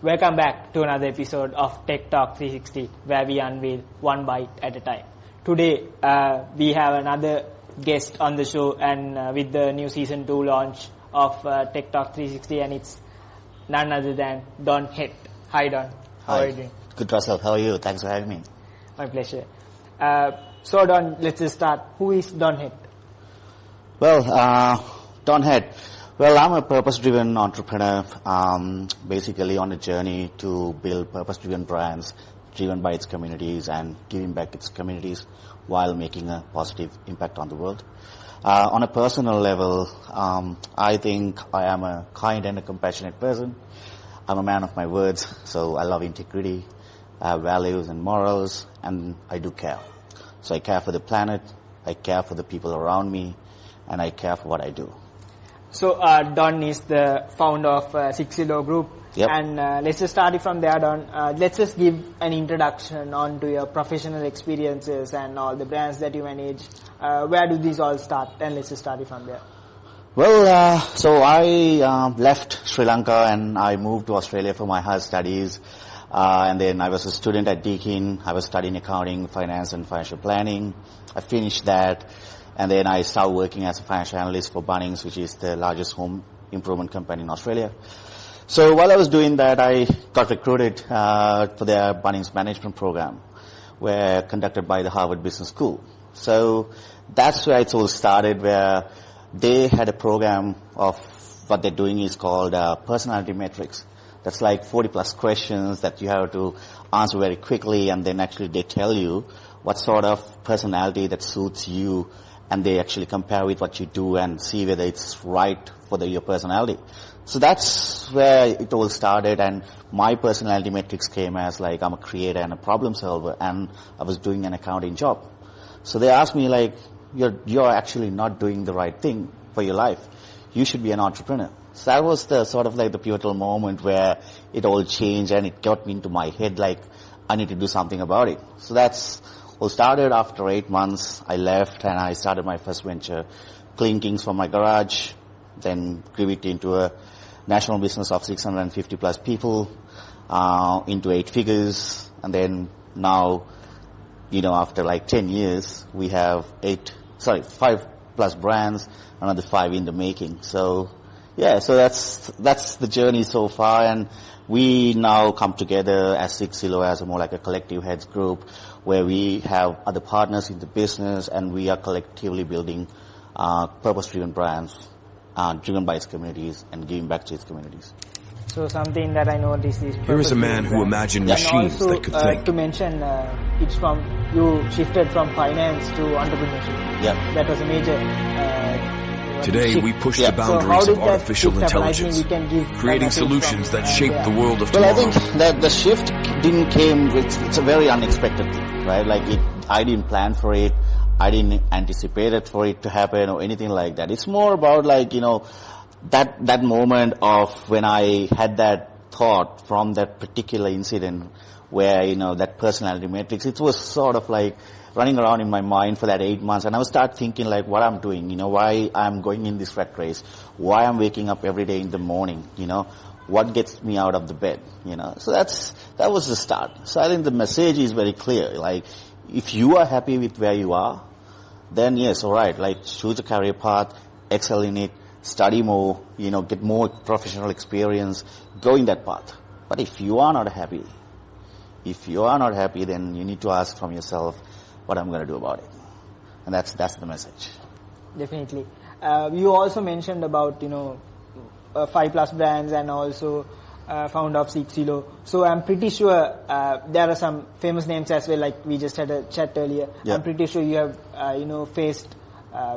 Welcome back to another episode of Tech Talk 360, where we unveil one bite at a time. Today, we have another guest on the show, and with the new season 2 launch of Tech Talk 360, and it's none other than Don Hett. Hi, Don. How are you doing? Good, Russell. How are you? Thanks for having me. My pleasure. So, Don, let's just start. Who is Don Hett? Well, Don Hett. Well, I'm a purpose-driven entrepreneur, basically on a journey to build purpose-driven brands driven by its communities and giving back its communities while making a positive impact on the world. On a personal level, I think I am a kind and a compassionate person. I'm a man of my words, so I love integrity, I have values and morals, and I do care. So I care for the planet, I care for the people around me, and I care for what I do. So, Don is the founder of 6 Kilo Group. Yep. And let's just start it from there, Don. Let's just give an introduction onto your professional experiences and all the brands that you manage. Where do these all start? And let's just start it from there. Well, so I left Sri Lanka and I moved to Australia for my higher studies. And then I was a student at Deakin. I was studying accounting, finance and financial planning. I finished that. And then I started working as a financial analyst for Bunnings, which is the largest home improvement company in Australia. So while I was doing that, I got recruited for their Bunnings management program, conducted by the Harvard Business School. So that's where it all started, where they had a program of what they're doing is called personality metrics. That's like 40 plus questions that you have to answer very quickly, and then actually they tell you what sort of personality that suits you, and they actually compare with what you do and see whether it's right for your personality. So that's where it all started, and my personality metrics came as like I'm a creator and a problem solver, and I was doing an accounting job. So they asked me like, you're actually not doing the right thing for your life. You should be an entrepreneur. So that was the sort of like the pivotal moment where it all changed, and it got me into my head like I need to do something about it. So that's all started. After 8 months, I left and I started my first venture, Clean Kings from my garage, then grew it into a national business of 650 plus people, into 8 figures. And then now, after like 10 years, we have 5 plus brands, another 5 in the making. So yeah, so that's the journey so far, and we now come together as 6 Kilo as more like a collective heads group, where we have other partners in the business, and we are collectively building purpose-driven brands driven by its communities and giving back to its communities. So something that I noticed is... Here is a man who imagined machines also, that could think. To mention, you shifted from finance to entrepreneurship. Yeah. That was a major Today, shift. we push the boundaries of artificial intelligence, creating solutions that shape the world of tomorrow. Well, I think that the shift didn't came with, it's a very unexpected thing, right? Like I didn't plan for it. I didn't anticipate it for it to happen or anything like that. It's more about like, that moment of when I had that thought from that particular incident where, that personality matrix, it was sort of like running around in my mind for that 8 months, and I would start thinking like what I'm doing, why I'm going in this rat race, why I'm waking up every day in the morning, what gets me out of the bed, So that was the start. So I think the message is very clear. Like, if you are happy with where you are, then yes, alright, like choose a career path, excel in it, study more, get more professional experience, go in that path. But if you are not happy, then you need to ask from yourself, what I'm going to do about it. And that's the message. Definitely. You also mentioned about, 5 plus brands and also founder of 6 Kilo. So I'm pretty sure there are some famous names as well, like we just had a chat earlier. Yeah. I'm pretty sure you have, faced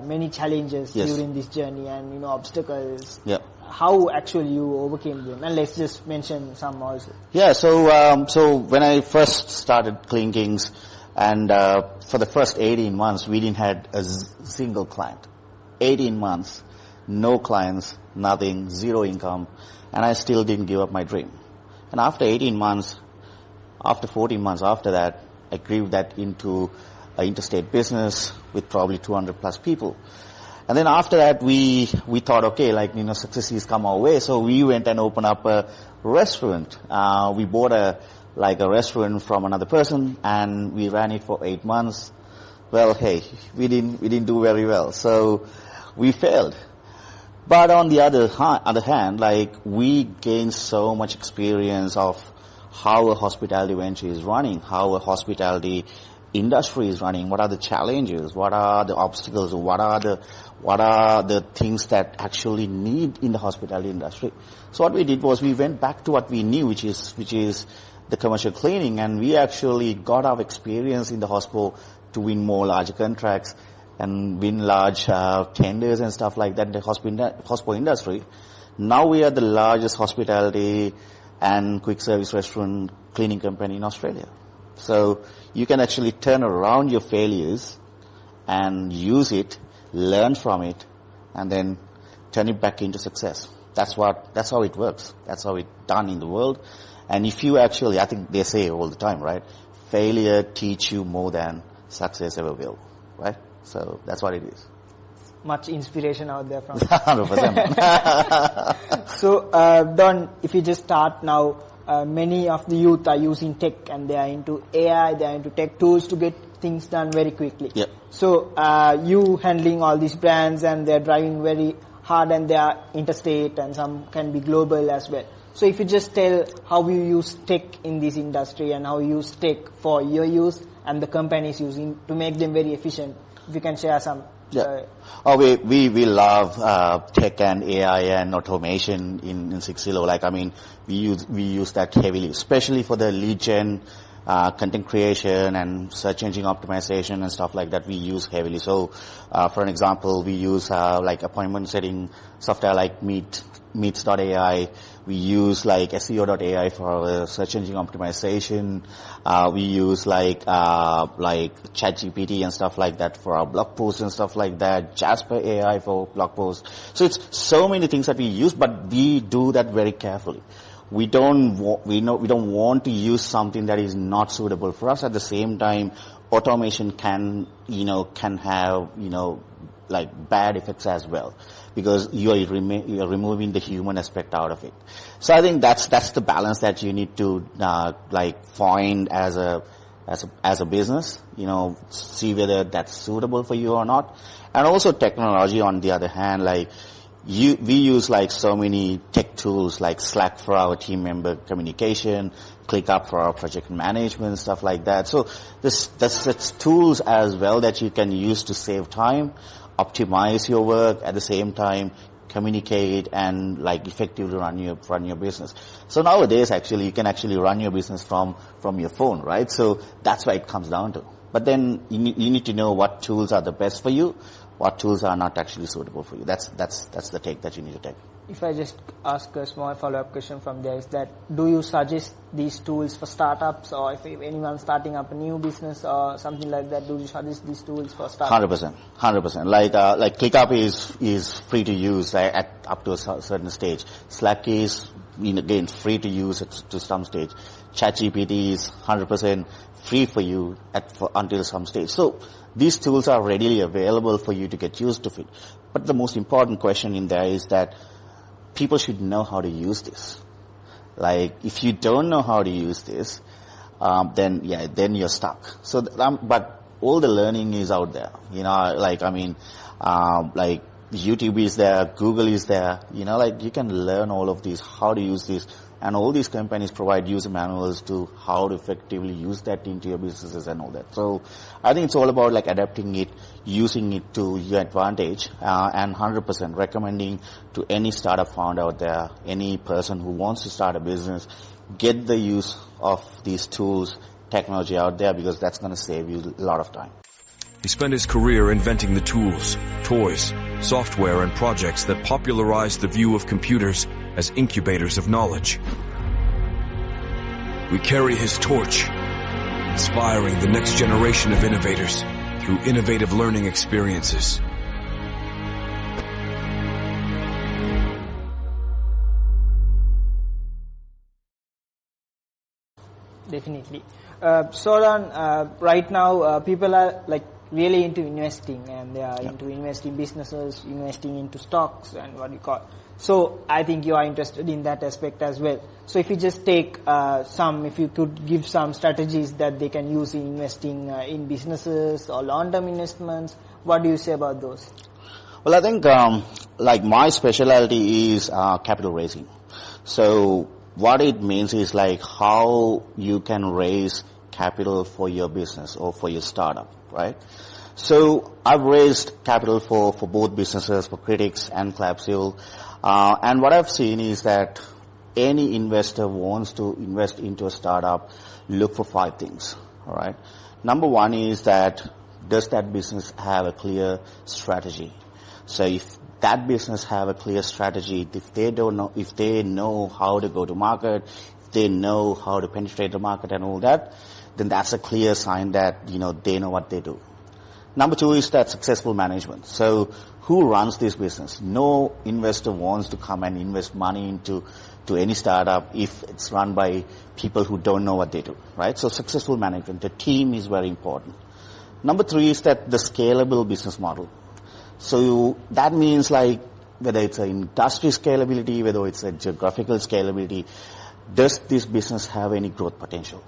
many challenges during this journey and, obstacles. Yeah. How actually you overcame them? And let's just mention some also. Yeah, so when I first started Clean Kings, and for the first 18 months, we didn't have a single client. 18 months, no clients, nothing, zero income, and I still didn't give up my dream. And after 18 months, after 14 months after that, I grew that into an interstate business with probably 200 plus people. And then after that, we thought, okay, success has come our way. So we went and opened up a restaurant. We bought a restaurant from another person, and we ran it for 8 months. Well, hey, we didn't do very well, so we failed. But on the other hand, we gained so much experience of how a hospitality venture is running, how a hospitality industry is running, what are the challenges, what are the obstacles, what are the things that actually need in the hospitality industry. So what we did was we went back to what we knew, which is the commercial cleaning, and we actually got our experience in the hospital to win more larger contracts and win large tenders and stuff like that in the hospital industry. Now we are the largest hospitality and quick service restaurant cleaning company in Australia. So you can actually turn around your failures and use it, learn from it, and then turn it back into success. That's how it works. That's how it's done in the world. And if you actually, I think they say all the time, right? Failure teach you more than success ever will, right? So that's what it is. Much inspiration out there from 100%. So, Don, if you just start now, many of the youth are using tech and they are into AI, they are into tech tools to get things done very quickly. Yep. So, you handling all these brands and they're driving very hard and they are interstate and some can be global as well. So if you just tell how you use tech in this industry and how you use tech for your use and the companies using to make them very efficient, if you can share some. Yeah. We love tech and AI and automation in 6 Kilo. We use that heavily, especially for the lead gen, content creation and search engine optimization and stuff like that. We use heavily. So, for an example, we use appointment setting software like Meets.ai. We use SEO.ai for our search engine optimization. We use ChatGPT and stuff like that for our blog posts and stuff like that. Jasper AI for blog posts. So it's so many things that we use, but we do that very carefully. We don't want to use something that is not suitable for us. At the same time, automation can have bad effects as well, because you are removing the human aspect out of it. So I think that's the balance that you need to find as a business. See whether that's suitable for you or not. And also technology on the other hand, we use so many tech tools like Slack for our team member communication, ClickUp for our project management, stuff like that. So that's tools as well that you can use to save time, optimize your work, at the same time communicate and effectively run your business. So nowadays actually you can actually run your business from your phone, right? So that's what it comes down to. But then you need to know what tools are the best for you, what tools are not actually suitable for you. That's the take that you need to take. If I just ask a small follow-up question from there, is that do you suggest these tools for startups, or if anyone's starting up a new business or something like that, do you suggest these tools for startups? 100%. Like ClickUp is free to use up to a certain stage. Slack is again free to use to some stage. ChatGPT is 100% free for you until some stage. So these tools are readily available for you to get used to it. But the most important question in there is that people should know how to use this. If you don't know how to use this, then you're stuck. So, but all the learning is out there. YouTube is there, Google is there. You can learn all of these, how to use this. And all these companies provide user manuals to how to effectively use that into your businesses and all that. So I think it's all about adapting it, using it to your advantage, and 100% recommending to any startup founder out there, any person who wants to start a business, get the use of these tools, technology out there, because that's going to save you a lot of time. He spent his career inventing the tools, toys, software, and projects that popularized the view of computers as incubators of knowledge. We carry his torch, inspiring the next generation of innovators through innovative learning experiences. Definitely. Right now, people are really into investing, and they are into investing businesses, investing into stocks and what you call. So I think you are interested in that aspect as well. So if you just take if you could give some strategies that they can use in investing in businesses or long-term investments, what do you say about those? Well, I think like my specialty is capital raising. So what it means is like how you can raise capital for your business or for your startup, right? So I've raised capital for both businesses, for Critics and Clapsil. And what I've seen is that any investor wants to invest into a startup, look for 5 things, all right? Number 1 is that does that business have a clear strategy? So if that business have a clear strategy, if they know how to go to market, if they know how to penetrate the market and all that, then that's a clear sign that, they know what they do. Number 2 is that successful management. So who runs this business? No investor wants to come and invest money into any startup if it's run by people who don't know what they do, right? So successful management, the team is very important. Number 3 is that the scalable business model. So that means like whether it's an industry scalability, whether it's a geographical scalability, does this business have any growth potential?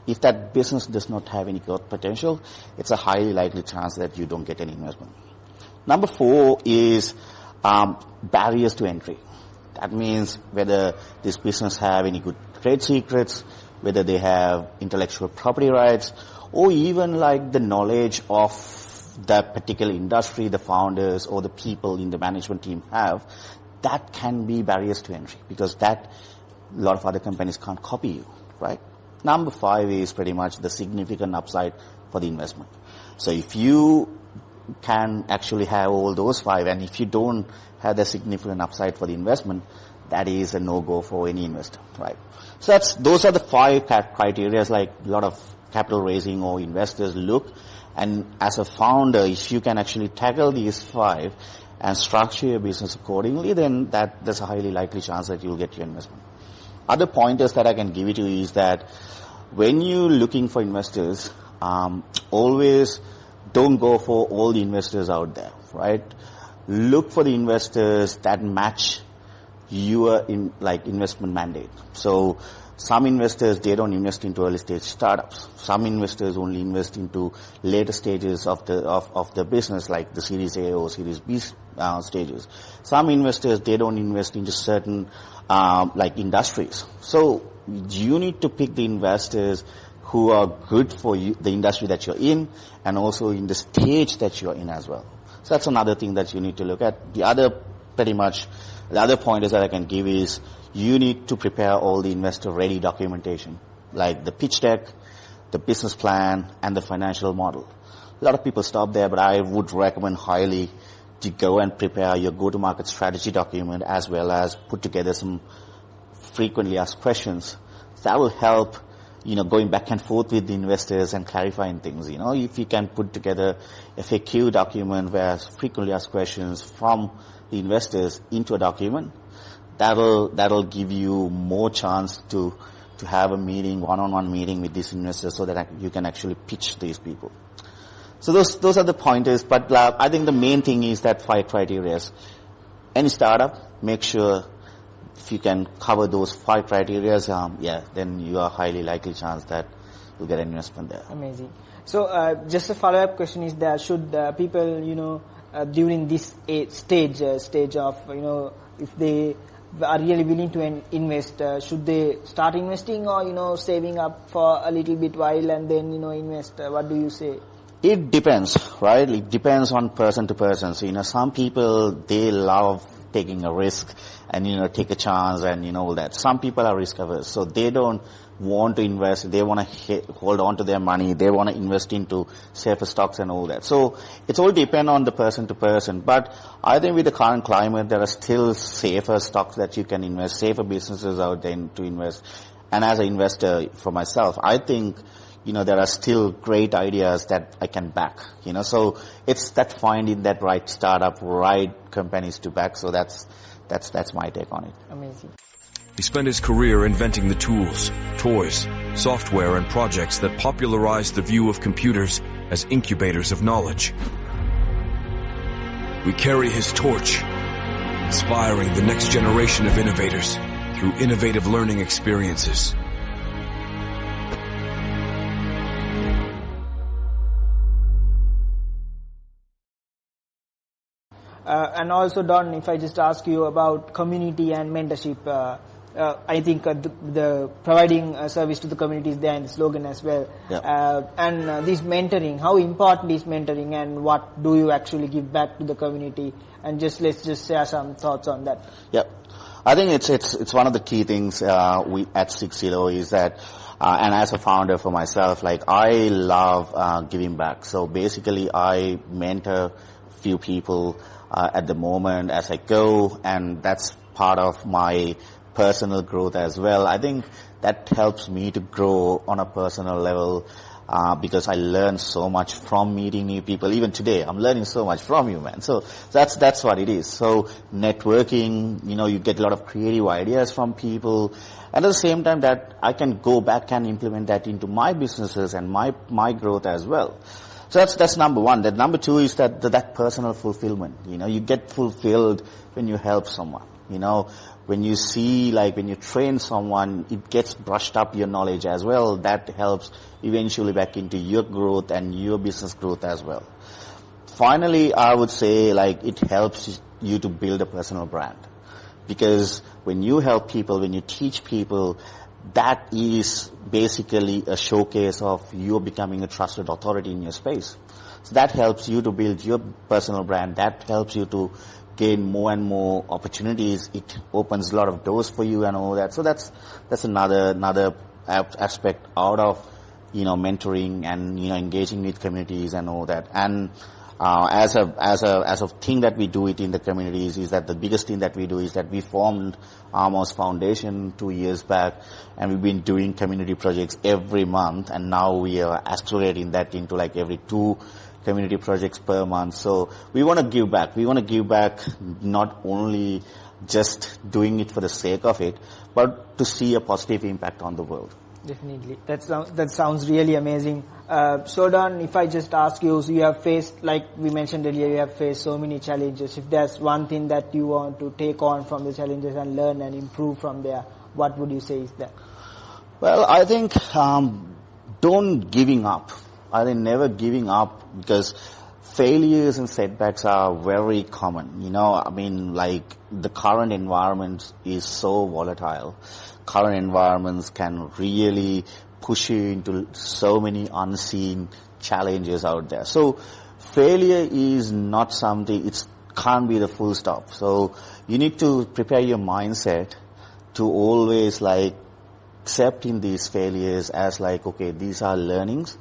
If that business does not have any growth potential, it's a highly likely chance that you don't get any investment. Number 4 is barriers to entry. That means whether this business have any good trade secrets, whether they have intellectual property rights, or even like the knowledge of that particular industry the founders or the people in the management team have. That can be barriers to entry because that a lot of other companies can't copy you, right? Number 5 is pretty much the significant upside for the investment. So if you can actually have all those 5, and if you don't have the significant upside for the investment, that is a no-go for any investor, right? So those are the 5 criteria like a lot of capital raising or investors look. And as a founder, if you can actually tackle these 5 and structure your business accordingly, then there's a highly likely chance that you'll get your investment. Other pointers that I can give you to is that when you're looking for investors, always don't go for all the investors out there, right? Look for the investors that match your investment mandate. So some investors, they don't invest into early stage startups. Some investors only invest into later stages of the business, like the Series A or Series B stages. Some investors, they don't invest into certain industries. So you need to pick the investors who are good for you, the industry that you're in, and also in the stage that you're in as well. So that's another thing that you need to look at. The other pointers that I can give is you need to prepare all the investor-ready documentation, like the pitch deck, the business plan, and the financial model. A lot of people stop there, but I would recommend highly to go and prepare your go-to-market strategy document as well as put together some frequently asked questions. That will help, going back and forth with the investors and clarifying things. If you can put together a FAQ document where frequently asked questions from the investors into a document, that'll give you more chance to have a meeting, one-on-one meeting with these investors so that you can actually pitch these people. So those are the pointers, but I think the main thing is that 5 criteria. Any startup, make sure if you can cover those 5 criteria, then you are highly likely chance that you'll get an investment there. Amazing. So just a follow-up question is that should people, during this stage of, if they are really willing to invest, should they start investing or, saving up for a little bit while and then, invest? What do you say? It depends, right? It depends on person to person. So, some people, they love taking a risk and, take a chance and, all that. Some people are risk averse. So they don't want to invest. They want to hold on to their money. They want to invest into safer stocks and all that. So it's all depend on the person to person. But I think with the current climate, there are still safer stocks that you can invest, safer businesses out there to invest. And as an investor for myself, I think, there are still great ideas that I can back, so it's that finding that right startup, right companies to back. So that's my take on it. Amazing. He spent his career inventing the tools, toys, software, and projects that popularized the view of computers as incubators of knowledge. We carry his torch, inspiring the next generation of innovators through innovative learning experiences. And also, Don, if I just ask you about community and mentorship, I think the providing a service to the community is there in the slogan as well. Yeah. And this mentoring, how important is mentoring, and what do you actually give back to the community? And let's just share some thoughts on that. Yeah, I think it's one of the key things we at 60 is that, and as a founder for myself, like I love giving back. So basically, I mentor few people at the moment as I go, and that's part of my personal growth as well. I think that helps me to grow on a personal level because I learn so much from meeting new people. Even today, I'm learning so much from you, man. So that's what it is. So networking, you get a lot of creative ideas from people, and at the same time that I can go back and implement that into my businesses and my growth as well. So that's number one. That number two is that personal fulfillment. You get fulfilled when you help someone. When you see, like when you train someone, it gets brushed up your knowledge as well. That helps eventually back into your growth and your business growth as well. Finally, I would say like it helps you to build a personal brand. Because when you help people, when you teach people, that is basically a showcase of you becoming a trusted authority in your space. So that helps you to build your personal brand. That helps you to gain more and more opportunities. It opens a lot of doors for you and all that. So that's another aspect out of mentoring and engaging with communities and all that. And as a thing that we do it in the communities is that the biggest thing that we do is that we formed Amos Foundation 2 years back, and we've been doing community projects every month, and now we are accelerating that into like every 2 community projects per month. So we want to give back. We want to give back not only just doing it for the sake of it, but to see a positive impact on the world. Definitely. That sounds really amazing. So Don, if I just ask you, so you have faced, like we mentioned earlier, you have faced so many challenges. If there's one thing that you want to take on from the challenges and learn and improve from there, what would you say is that? Well, I think don't giving up. I think never giving up, because failures and setbacks are very common. Like the current environment is so volatile. Current environments can really push you into so many unseen challenges out there. So failure is not something, it can't be the full stop. So you need to prepare your mindset to always like accepting these failures as like, okay, these are learnings,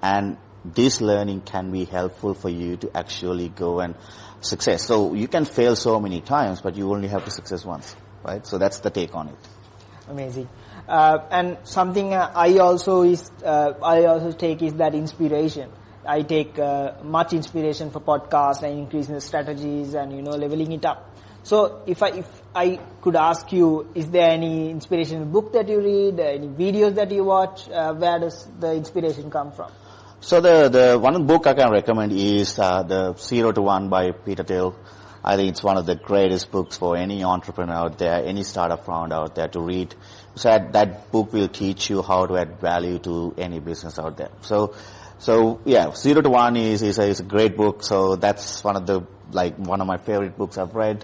and this learning can be helpful for you to actually go and success. So you can fail so many times, but you only have to success once, right? So that's the take on it. Amazing. And something I also take is that inspiration. I take much inspiration for podcasts and increasing the strategies and leveling it up. So if I could ask you, is there any inspirational book that you read, any videos that you watch? Where does the inspiration come from? So the one book I can recommend is the 0 to 1 by Peter Thiel. I think it's one of the greatest books for any entrepreneur out there, any startup founder out there to read. So that book will teach you how to add value to any business out there. So yeah, 0 to 1 is a great book. So that's one of my favorite books I've read.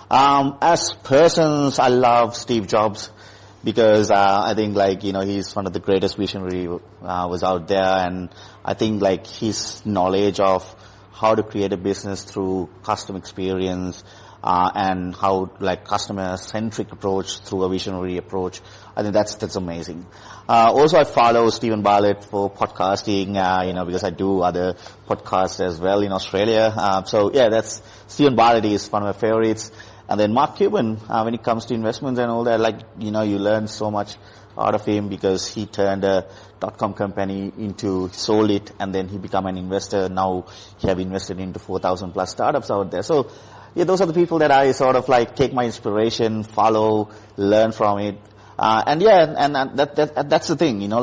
As persons, I love Steve Jobs, because I think he's one of the greatest visionary was out there, and I think his knowledge of how to create a business through custom experience and how customer centric approach through a visionary approach, I think that's amazing. Also I follow Stephen Bartlett for podcasting, because I do other podcasts as well in Australia. So yeah, that's Stephen Bartlett is one of my favorites. And then Mark Cuban, when it comes to investments and all that, you learn so much out of him, because he turned a .com company sold it, and then he became an investor. Now he have invested into 4,000 plus startups out there. So yeah, those are the people that I sort of take my inspiration, follow, learn from it. And that's the thing,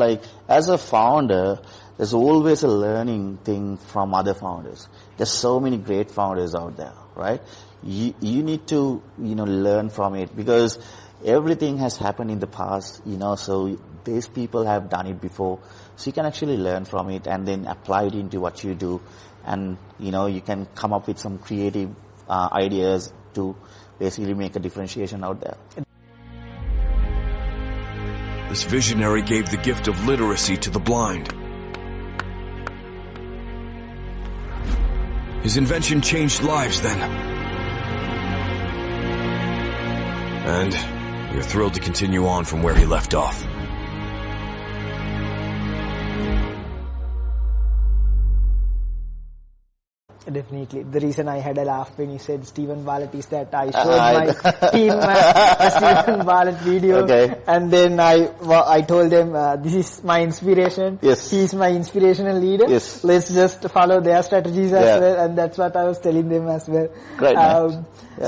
as a founder, there's always a learning thing from other founders. There's so many great founders out there, right? you need to, learn from it, because everything has happened in the past, so these people have done it before. So you can actually learn from it and then apply it into what you do. And, you can come up with some creative ideas to basically make a differentiation out there. This visionary gave the gift of literacy to the blind. His invention changed lives then. And you're thrilled to continue on from where he left off. Definitely. The reason I had a laugh when you said Stephen Bartlett is that I showed my team a Stephen Bartlett video, and then I told them, this is my inspiration. Yes. He's my inspirational leader. Yes. Let's just follow their strategies as well, and that's what I was telling them as well. Great.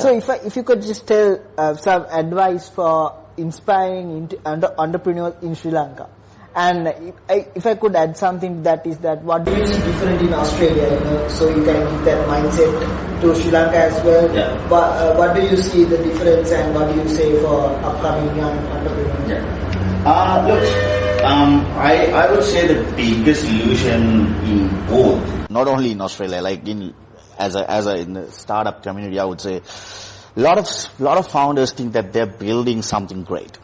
So if you could just tell some advice for inspiring entrepreneurs in Sri Lanka. And if I could add something, that is that what do you see different in Australia, so you can keep that mindset to Sri Lanka as well. Yeah. But what do you see the difference, and what do you say for upcoming young entrepreneurs? Look, I would say the biggest illusion in both, not only in Australia, like in the startup community, I would say, a lot of founders think that they're building something great.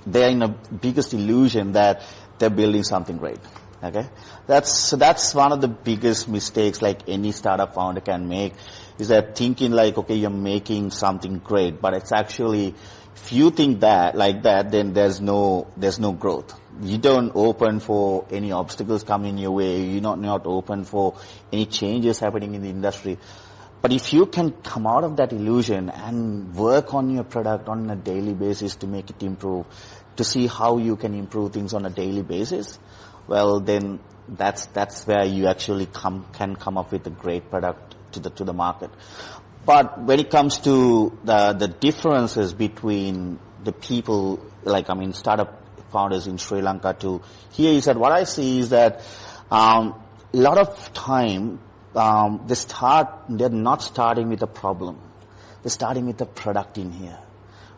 They're in the biggest illusion that they're building something great. Okay, that's one of the biggest mistakes like any startup founder can make, is that thinking like, okay, you're making something great, but it's actually, if you think that like that, then there's no growth. You don't open for any obstacles coming your way. You're not open for any changes happening in the industry. But if you can come out of that illusion and work on your product on a daily basis to make it improve, to see how you can improve things on a daily basis, well, then that's where you actually can come up with a great product to the market. But when it comes to the differences between the people, startup founders in Sri Lanka to here, is that what I see is that a lot of time they're not starting with a problem. They're starting with a product in here.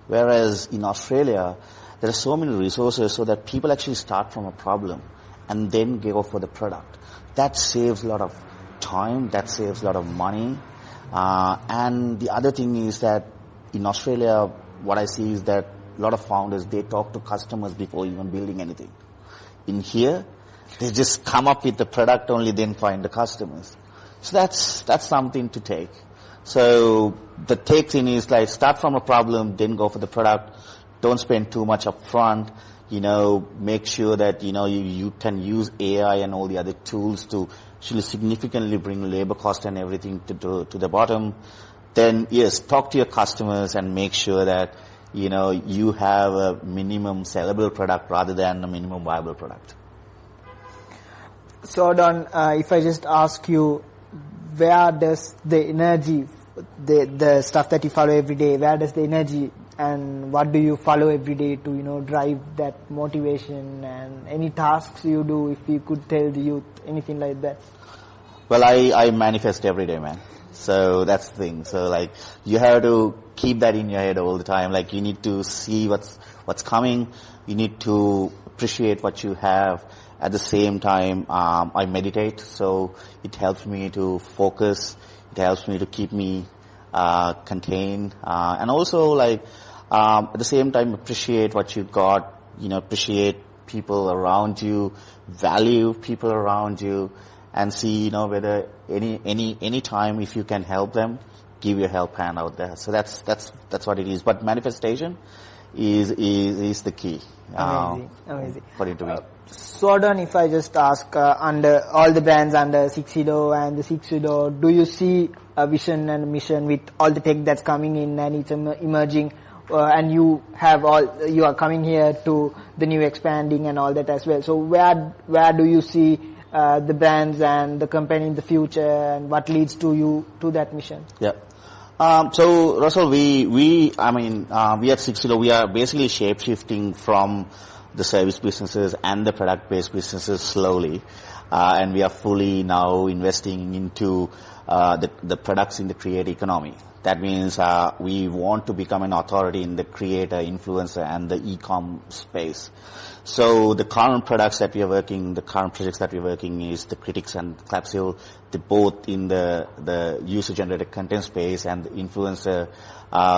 Whereas in Australia, there are so many resources so that people actually start from a problem and then go for the product. That saves a lot of time, that saves a lot of money. And the other thing is that in Australia, what I see is that a lot of founders, they talk to customers before even building anything. In here, they just come up with the product only, then find the customers. So that's something to take. So the take thing is like start from a problem, then go for the product. Don't spend too much up front. Make sure that, you can use AI and all the other tools to actually significantly bring labor cost and everything to the bottom. Then, yes, talk to your customers and make sure that, you have a minimum sellable product rather than a minimum viable product. So, Don, if I just ask you, where does the energy, the stuff that you follow every day, where does the energy and what do you follow every day to, drive that motivation, and any tasks you do, if you could tell the youth, anything like that? Well, I manifest every day, man. So that's the thing. So like, you have to keep that in your head all the time. Like, you need to see what's coming. You need to appreciate what you have. At the same time, I meditate, so it helps me to focus. It helps me to keep me contained, and also at the same time appreciate what you got. Appreciate people around you, value people around you, and see whether any time if you can help them, give your help hand out there. So that's what it is. But manifestation is the key. Amazing. According to me. So Don, if I just ask, under all the brands under 6EDO and the 6EDO, do you see a vision and a mission with all the tech that's coming in and it's emerging, and you are coming here to the new expanding and all that as well. So where do you see the brands and the company in the future, and what leads to you to that mission? Yeah. So Russell, we at 6EDO, we are basically shape-shifting from the service businesses and the product-based businesses slowly, and we are fully now investing into the products in the creator economy. That means we want to become an authority in the creator, influencer, and the e-com space. So the current projects that we're working is the Critics and Clapsil, both in the user-generated content space and the influencer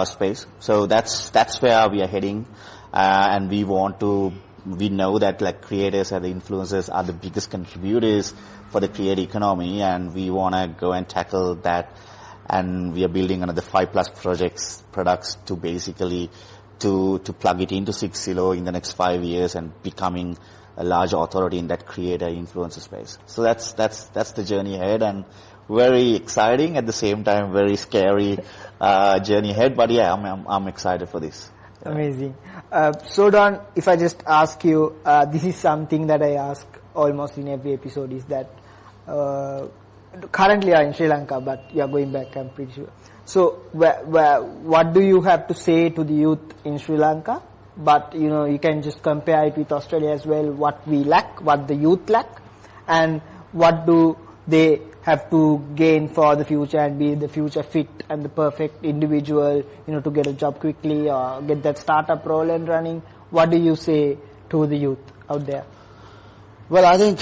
space. So that's where we are heading, and we know that like creators and the influencers are the biggest contributors for the creator economy, and we want to go and tackle that. And we are building another 5+ products to basically to plug it into 6 in the next 5 years and becoming a large authority in that creator influencer space. So that's the journey ahead, and very exciting at the same time, very scary journey ahead. But yeah, I'm excited for this. Amazing. So Don, if I just ask you, this is something that I ask almost in every episode, is that currently you are in Sri Lanka, but you are going back, I'm pretty sure. So what do you have to say to the youth in Sri Lanka? But you can just compare it with Australia as well, what we lack, what the youth lack, and what do they have to gain for the future and be the future fit and the perfect individual, to get a job quickly or get that startup roll and running. What do you say to the youth out there? Well, I think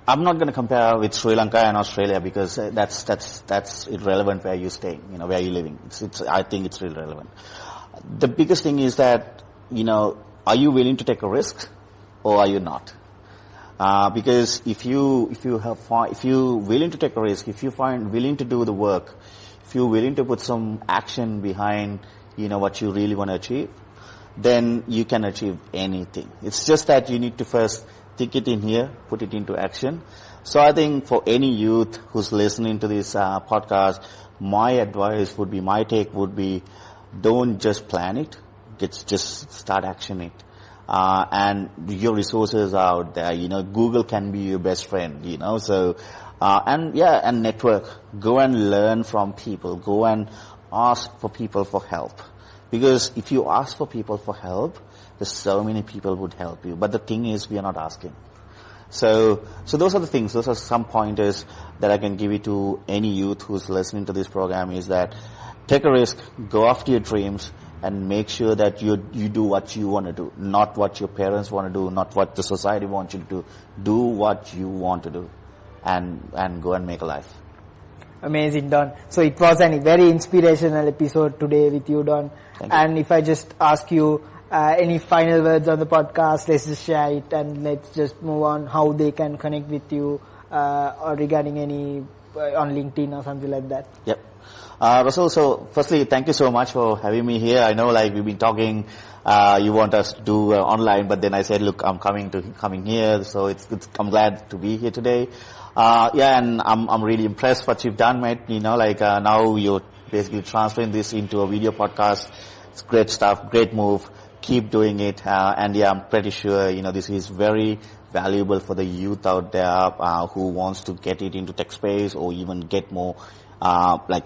I'm not going to compare with Sri Lanka and Australia, because that's irrelevant where you're staying, where you're living. I think it's really relevant. The biggest thing is that, are you willing to take a risk or are you not? Because if you're willing to take a risk, if you find willing to do the work, if you're willing to put some action behind, what you really want to achieve, then you can achieve anything. It's just that you need to first think it in here, put it into action. So I think for any youth who's listening to this podcast, my advice would be, my take would be, don't just plan it, just start actioning it. And your resources are out there, Google can be your best friend, so, and network. Go and learn from people. Go and ask for people for help. Because if you ask for people for help, there's so many people would help you. But the thing is, we are not asking. So those are the things, those are some pointers that I can give you to any youth who's listening to this program, is that take a risk, go after your dreams, and make sure that you do what you want to do, not what your parents want to do, not what the society wants you to do. Do what you want to do, and go and make a life. Amazing, Don. So it was a very inspirational episode today with you, Don. And if I just ask you any final words on the podcast, let's just share it and let's just move on, how they can connect with you or regarding any on LinkedIn or something like that. Yep. Russell, so firstly, thank you so much for having me here. I know we've been talking, you want us to do online, but then I said, look, I'm coming here, so I'm glad to be here today. And I'm really impressed what you've done, mate. Now you're basically transferring this into a video podcast. It's great stuff, great move. Keep doing it. I'm pretty sure, this is very valuable for the youth out there, who wants to get it into tech space or even get more,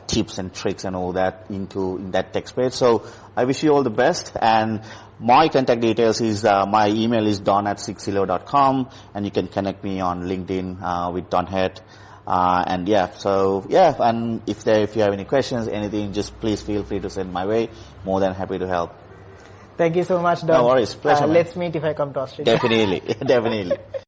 tips and tricks and all that in that tech space. So I wish you all the best, and my contact details is, my email is don@6ilo.com, and you can connect me on LinkedIn, with Don Hett. And if you have any questions, anything, just please feel free to send my way. More than happy to help. Thank you so much, Don. No worries. Pleasure. Let's meet if I come to Australia. Definitely.